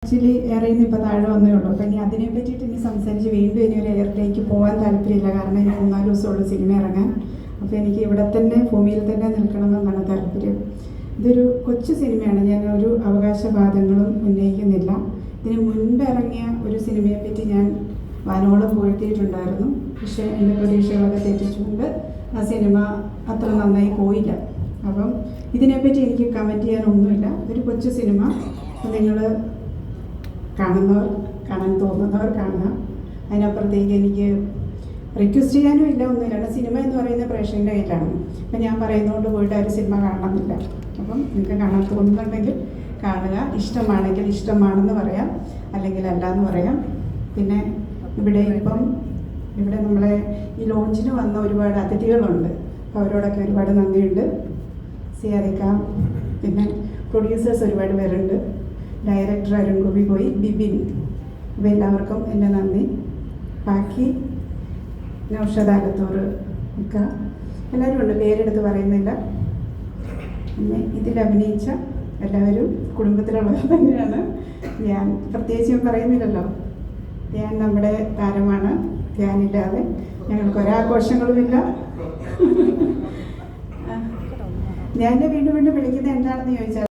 Actually എയറിൽ നിന്ന് ഇപ്പോൾ താഴെ വന്നേ ഉള്ളൂ. അപ്പം ഇനി അതിനെ പറ്റിയിട്ട് ഇനി സംസാരിച്ച് വീണ്ടും ഇനി ഒരു എയറിലേക്ക് പോകാൻ താല്പര്യമില്ല. കാരണം ഇനി 3-4 ദിവസമുള്ളൂ സിനിമ ഇറങ്ങാൻ. അപ്പോൾ എനിക്ക് ഇവിടെ തന്നെ ഭൂമിയിൽ തന്നെ നിൽക്കണമെന്നാണ് താല്പര്യം. ഇതൊരു കൊച്ചു സിനിമയാണ്. ഞാൻ ഒരു അവകാശവാദങ്ങളും ഉന്നയിക്കുന്നില്ല. ഇതിന് മുൻപ് ഇറങ്ങിയ ഒരു സിനിമയെപ്പറ്റി ഞാൻ വാനോളം പോഴ്ത്തിയിട്ടുണ്ടായിരുന്നു. പക്ഷേ എൻ്റെ പ്രതീക്ഷകളൊക്കെ തെറ്റിച്ചുകൊണ്ട് ആ സിനിമ അത്ര നന്നായി പോയില്ല. അപ്പം ഇതിനെപ്പറ്റി എനിക്ക് കമൻറ്റ് ചെയ്യാനൊന്നുമില്ല. ഒരു കൊച്ചു സിനിമ നിങ്ങൾ കാണാൻ തോന്നുന്നവർ കാണുക. അതിനപ്പുറത്തേക്ക് എനിക്ക് റിക്വസ്റ്റ് ചെയ്യാനും ഇല്ല, ഒന്നുമില്ല. കാരണം സിനിമ എന്ന് പറയുന്ന പ്രേക്ഷകൻ്റെ കയ്യിലാണ്. അപ്പം ഞാൻ പറയുന്നതുകൊണ്ട് പോയിട്ട് ആ ഒരു സിനിമ കാണണമെന്നില്ല. അപ്പം നിങ്ങൾക്ക് കാണാൻ തോന്നുന്നുണ്ടെങ്കിൽ കാണുക. ഇഷ്ടമാണെങ്കിൽ ഇഷ്ടമാണെന്ന് പറയാം, അല്ലെങ്കിൽ അല്ല എന്ന് പറയാം. പിന്നെ ഇവിടെ നമ്മളെ ഈ ലോഞ്ചിന് വന്ന ഒരുപാട് അതിഥികളുണ്ട്. അപ്പോൾ അവരോടൊക്കെ ഒരുപാട് നന്ദിയുണ്ട്. സിയാദിക്ക, പിന്നെ പ്രൊഡ്യൂസേഴ്സ് ഒരുപാട് പേരുണ്ട്, ഡയറക്ടർ അരുൺ ഗോപി പോയി, ബിബിൻ, അപ്പോൾ എല്ലാവർക്കും എൻ്റെ നന്ദി. ബാക്കി നൗഷദ് ആലത്തൂർ ഒക്കെ എല്ലാവരും ഉണ്ട്, പേരെടുത്ത് പറയുന്നില്ല. പിന്നെ ഇതിൽ അഭിനയിച്ച എല്ലാവരും കുടുംബത്തിലുള്ളവർ തന്നെയാണ്. ഞാൻ പ്രത്യേകിച്ച് പറയുന്നില്ലല്ലോ. ഞാൻ നമ്മുടെ താരമാണ്. ധ്യാനില്ലാതെ ഞങ്ങൾക്ക് ഒരാഘോഷങ്ങളുമില്ല. ഞാൻ വീണ്ടും വിളിക്കുന്നത് എന്താണെന്ന് ചോദിച്ചാൽ